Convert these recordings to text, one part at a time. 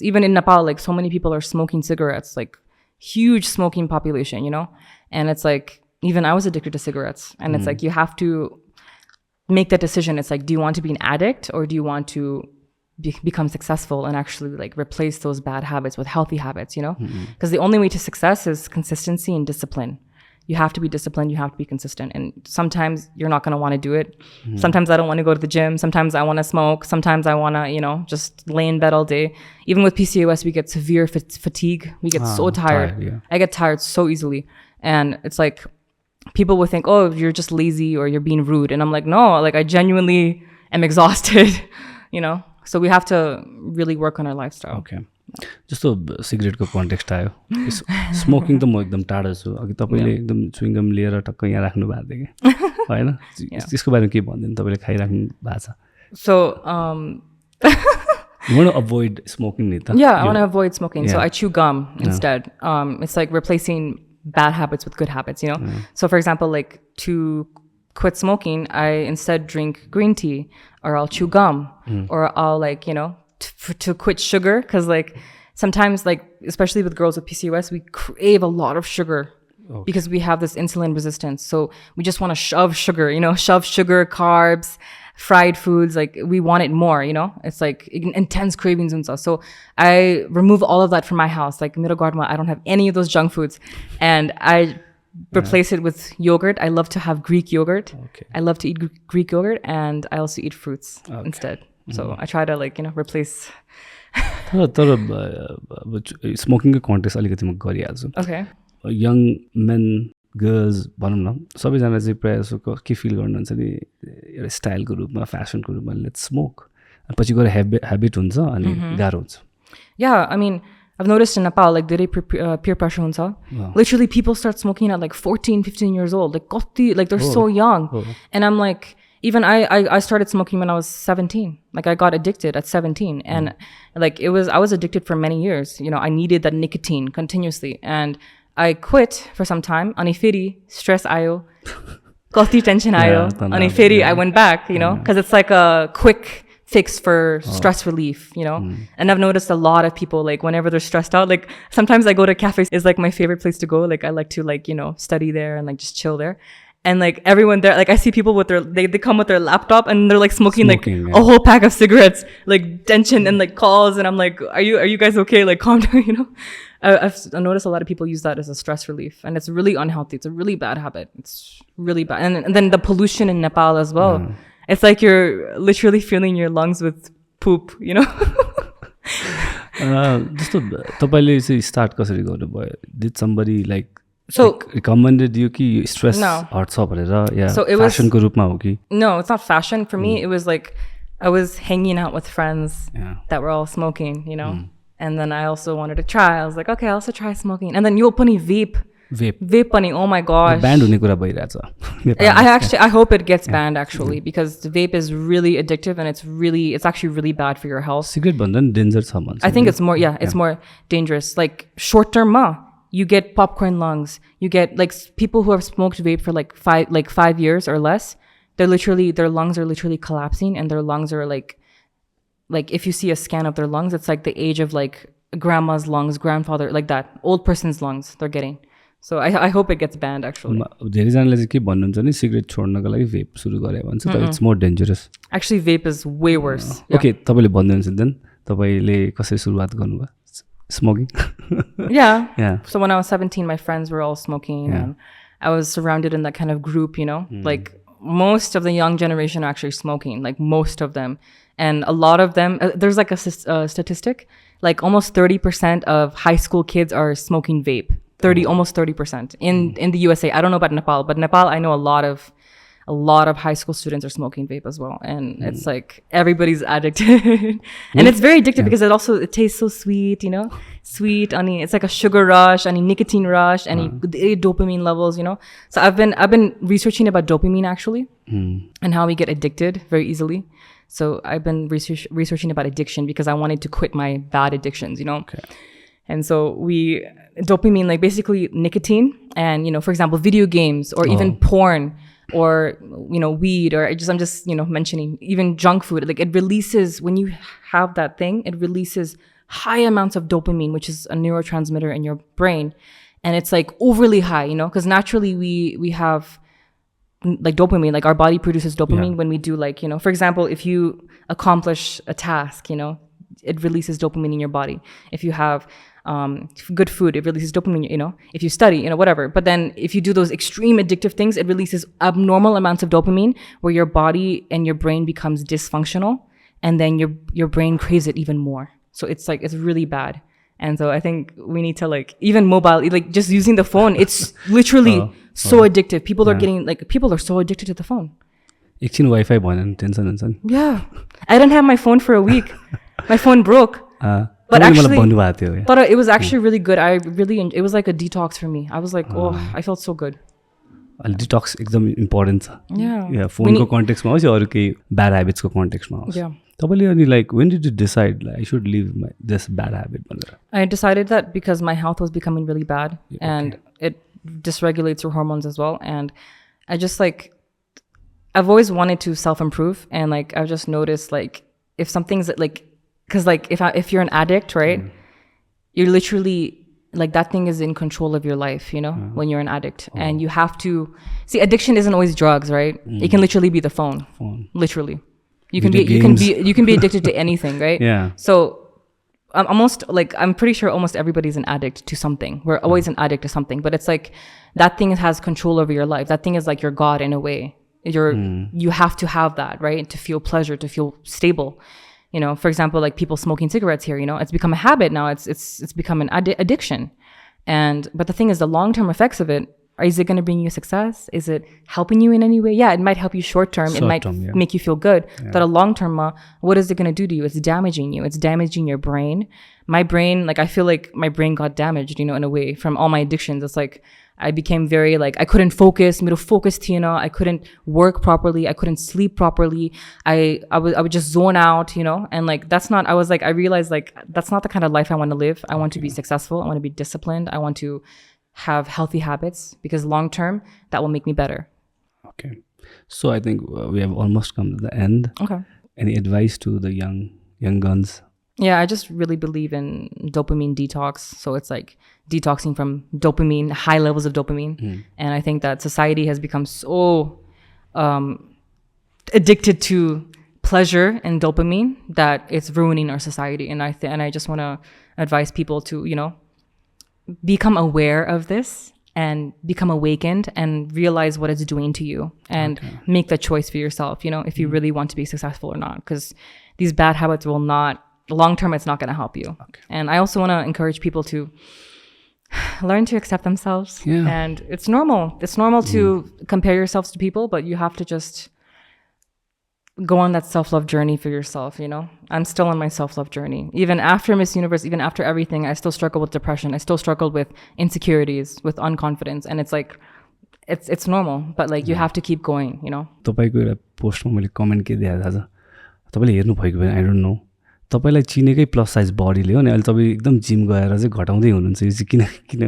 Even in Nepal, like so many people are smoking cigarettes, like huge smoking population, you know? And it's like, even I was addicted to cigarettes. And it's like, you have to make that decision. It's like, do you want to be an addict or do you want to become successful and actually like replace those bad habits with healthy habits, you know? Because the only way to success is consistency and discipline. You have to be disciplined. You have to be consistent. And sometimes you're not going to want to do it. Sometimes I don't want to go to the gym. Sometimes I want to smoke. Sometimes I want to, you know, just lay in bed all day. Even with PCOS, we get severe fatigue. We get so tired. I get tired so easily. And it's like, people will think, oh, you're just lazy or you're being rude. And I'm like, no, like I genuinely am exhausted, you know? So we have to really work on our lifestyle. Okay. जस्तो सिगरेटको context आयो smoking त म एकदम टाढा छु अघि तपाईँले एकदम चुइङगम लिएर टक्क यहाँ राख्नु भएको थियो कि होइन त्यसको बारेमा के भनिदिनु तपाईँले खाइराख्नु भएको छ So you want to avoid smoking ni ta? Yeah, I want to avoid smoking. So I chew gum instead. It's like replacing bad habits with good habits, you know? So for example, like to quit smoking, I instead drink green tea or I'll chew gum or I'll like, you know, to quit sugar, because like sometimes like especially with girls with PCOS we crave a lot of sugar because we have this insulin resistance, so we just want to shove sugar, you know, shove sugar, carbs, fried foods, like we want it more, you know, it's like intense cravings and stuff. So I remove all of that from my house, like Miragarma, I don't have any of those junk foods and I replace it with yogurt. I love to have Greek yogurt. I love to eat Greek yogurt and I also eat fruits instead. So I try to like, you know, replace. तर स्मोकिङको contest अलिकति म गरिहाल्छु young main girls भनौँ न सबैजना चाहिँ प्रायः जस्तो के फिल गर्नुहुन्छ नि एउटा स्टाइलको रूपमा फेसनको रूपमा लेट्स स्मोक पछि गएर ह्याबिट हुन्छ अनि गाह्रो हुन्छ Yeah, I mean, I've noticed in Nepal, like, peer pressure hunsa. Literally, people start smoking at like 14, 15 years old. Like, they're so young. And I'm like, even I started smoking when I was 17. Like, I got addicted at 17. And like, I was addicted for many years. You know, I needed that nicotine continuously. And I quit for some time. Ani feri, stress ayo. Kati tension ayo. Ani feri, I went back, you know, because it's like a quick fix for stress relief, you know. And I've noticed a lot of people, like, whenever they're stressed out, like, sometimes I go to cafes. It's like my favorite place to go. Like, I like to, like, you know, study there and like just chill there. And like everyone there, like I see people with they come with their laptop and they're like smoking like a whole pack of cigarettes, like tension and like calls. And I'm like, are you guys okay? Like, calm down, you know. I've noticed a lot of people use that as a stress relief, and it's really unhealthy. It's a really bad habit. It's really bad. And then the pollution in Nepal as well. It's like you're literally filling your lungs with poop, you know. जस्तो तपाईले चाहिँ start कसरी गर्नुभयो? Did somebody like So recommended you कि stress हट्छ भनेर या fashion को रूपमा हो कि? No, it's not fashion for me. It was like I was hanging out with friends that were all smoking, you know. And then I also wanted to try. I was like, okay, I'll also try smoking. And then yo pani vape pani, oh my gosh. Banned हुने कुरा भइरहेछ. Yeah, I hope it gets banned actually, because the vape is really addictive and it's actually really bad for your health. Cigarette भन्दा नि danger छ भन्छ. I think it's more it's more dangerous. Like short term you get popcorn lungs. You get like people who have smoked vape for like 5 years or less. Their lungs are literally collapsing, and their lungs are like if you see a scan of their lungs, it's like the age of like grandma's lungs, grandfather, like that old person's lungs they're getting. So I hope it gets banned actually. धेरै जनाले चाहिँ के भन्नुहुन्छ नि cigarette छोड्नको लागि vape सुरु गरे भन्छ तर it's more dangerous. Actually vape is way worse. Okay, तपाईले भन्नुहुन्छ then तपाईले कसरी सुरुवात गर्नुभयो? Smoking? Yeah. So when I was 17, my friends were all smoking and I was surrounded in that kind of group, you know, like most of the young generation are actually smoking, like most of them. And a lot of them, there's like a statistic, like almost 30% of high school kids are smoking vape. Almost 30% in the USA. I don't know about Nepal, but Nepal, I know a lot of high school students are smoking vape as well. And it's like everybody's addicted. And it's very addictive because it tastes so sweet, you know, sweet. It's like a sugar rush, nicotine rush, dopamine levels, you know. So I've been researching about dopamine actually and how we get addicted very easily. So I've been researching about addiction because I wanted to quit my bad addictions, you know. Okay. And so dopamine, like basically nicotine and, you know, for example, video games or even porn or, you know, weed or I'm just, you know, mentioning even junk food. Like it releases, when you have that thing, it releases high amounts of dopamine, which is a neurotransmitter in your brain. And it's like overly high, because naturally we have like dopamine, like our body produces dopamine when we do like, for example, if you accomplish a task, it releases dopamine in your body. If you have good food, it releases dopamine, if you study, whatever. But then if you do those extreme addictive things, it releases abnormal amounts of dopamine where your body and your brain becomes dysfunctional, and then your brain craves it even more. So it's really bad. And so I think we need to like, even mobile, like just using the phone, it's literally so addictive. People are so addicted to the phone. Wi-Fi tension. Yeah. I didn't have my phone for a week. My phone broke. But it was actually really good. It was like a detox for me. I was like, I felt so good. Detox एकदम important छ. Yeah. Phone को context मा होस् या अरु केही bad habits को context मा होस्. Yeah. तपाईले अनि like when did you decide like I should leave this bad habit भनेर? I decided that because my health was becoming really bad and it dysregulates your hormones as well, and I just like I've always wanted to self-improve, and like I've just noticed like if something's like, because like if you're an addict, right, you're literally like that thing is in control of your life, when you're an addict. And you have to see, addiction isn't always drugs, right? It can literally be the phone. Literally. You can be addicted to anything, right? Yeah. So I'm pretty sure almost everybody's an addict to something. We're always an addict to something, but it's like that thing has control over your life. That thing is like your God in a way. You have to have that, right? To feel pleasure, to feel stable. For example, like people smoking cigarettes here, it's become a habit now. It's become an addiction. But the thing is, the long-term effects of it, is it going to bring you success? Is it helping you in any way? Yeah, it might help you short-term. It might make you feel good. Yeah. But a long-term, what is it going to do to you? It's damaging you. It's damaging your brain. My brain, like I feel like my brain got damaged, in a way from all my addictions. It's like I became very like, I couldn't focus, I couldn't work properly. I couldn't sleep properly. I would just zone out, and like, I realized like, that's not the kind of life I want to live. I want to be successful. I want to be disciplined. I want to have healthy habits, because long-term that will make me better. Okay. So I think we have almost come to the end. Okay. Any advice to the young guns? Yeah, I just really believe in dopamine detox. So it's like detoxing from dopamine, high levels of dopamine. And I think that society has become so addicted to pleasure and dopamine that it's ruining our society. And I just want to advise people to, become aware of this and become awakened and realize what it's doing to you, and make the choice for yourself, if you really want to be successful or not, because these bad habits will not, long term, it's not going to help you. Okay. And I also want to encourage people to learn to accept themselves. Yeah. And it's normal. It's normal to compare yourselves to people, but you have to just go on that self-love journey for yourself, I'm still on my self-love journey. Even after Miss Universe, even after everything, I still struggle with depression. I still struggled with insecurities, with unconfidence. And it's like, it's normal, but like you have to keep going, तपाईको एउटा पोस्टमा मैले comment के दिएको थाहा छ? तपाईले हेर्नु भएको भएन, आई डोन्ट नो. तपाईलाई चिनेकै प्लस साइज बडीले हो नि अहिले तपाईँ एकदम जिम गएर चाहिँ घटाउँदै हुनुहुन्छ, यो चाहिँ किन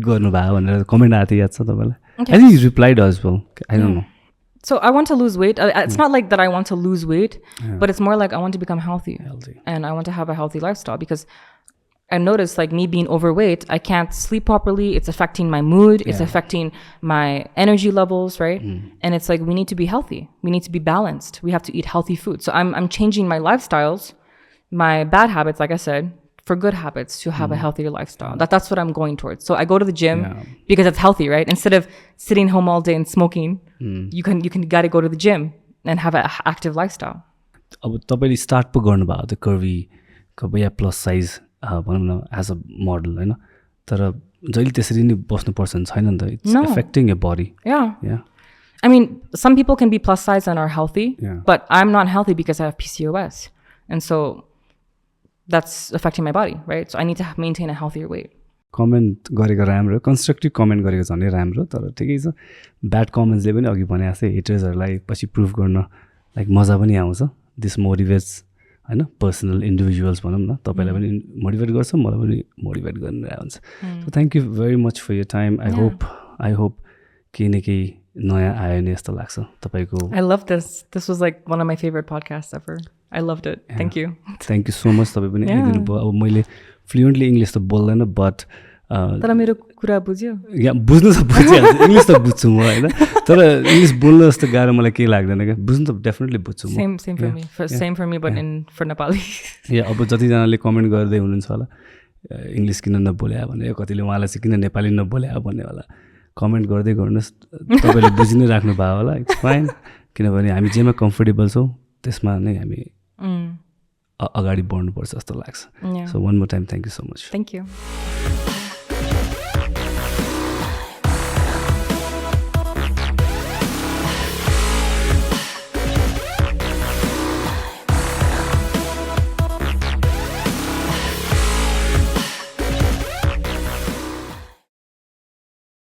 गर्नुभयो भनेर कमेन्ट आएको थियो, याद छ तपाईँलाई? I think you replied as well, I don't know. So I want to lose weight. It's not like that I want to lose weight, but it's more like I want to become healthy. And I want to have a healthy lifestyle, because I've noticed like me being overweight, I can't sleep properly. It's affecting my mood. It's affecting my energy levels, right? And it's like, we need to be healthy. We need to be balanced. We have to eat healthy food. So I'm changing my lifestyles, my bad habits, like I said, for good habits, to have a healthier lifestyle. That's what I'm going towards. So I go to the gym because it's healthy, right? Instead of sitting home all day and smoking, you got to go to the gym and have an active lifestyle. अब तपाईले start पो गर्नुभयो त्यो कर्भी या plus size भनौँ न as a model हैन, तर जहिले त्यसरी नै बस्नुपर्छ नि छैन नि त. It's affecting your body. Yeah. I mean, some people can be plus size and are healthy, but I'm not healthy because I have PCOS. And so that's affecting my body, right? So I need to maintain a healthier weight. Comment गरेको राम्रो, constructive comment गरेको झन् राम्रो, तर ठिकै छ. Bad कमेन्ट्सले पनि अघि भने जस्तै हेटर्सहरूलाई पछि प्रुभ गर्न लाइक मजा पनि आउँछ. दिस मोटिभेट्स हैन, पर्सनल इन्डिभिजुअल्स भनौँ न, तपाईँलाई पनि मोटिभेट गर्छ, मलाई पनि मोटिभेट गरिरहेको हुन्छ. So thank you very much for your time. I hope केही न केही नयाँ आयो नि जस्तो लाग्छ तपाईँको. I love this. This was like one of my favorite podcasts ever. I loved it. Thank you. Thank you so much तपाईँ पनि आइदिनु भयो अब मैले फ्लुएन्टली इङ्ग्लिस त बोल्दैन बट तर मेरो कुरा बुझ्यो या बुझ्नु त बुझिहाल्छु इङ्ग्लिस त बुझ्छु म होइन तर इङ्ग्लिस बोल्नु जस्तो गाह्रो मलाई केही लाग्दैन क्या बुझ्नु त डेफिनेटली बुझ्छु म same for me but for Nepali या अब जतिजनाले कमेन्ट गर्दै हुनुहुन्छ होला इङ्ग्लिस किन नबोल्या भने कतिले उहाँलाई चाहिँ किन नेपाली नबोल्या भन्ने होला कमेन्ट गर्दै गर्नुहोस् तपाईँले बुझि नै राख्नु भयो होला इट्स फाइन किनभने हामी जेमा कम्फर्टेबल छौँ त्यसमा नै हामी अगाडि बढ्नुपर्छ जस्तो लाग्छ so one more time thank you so much Thank you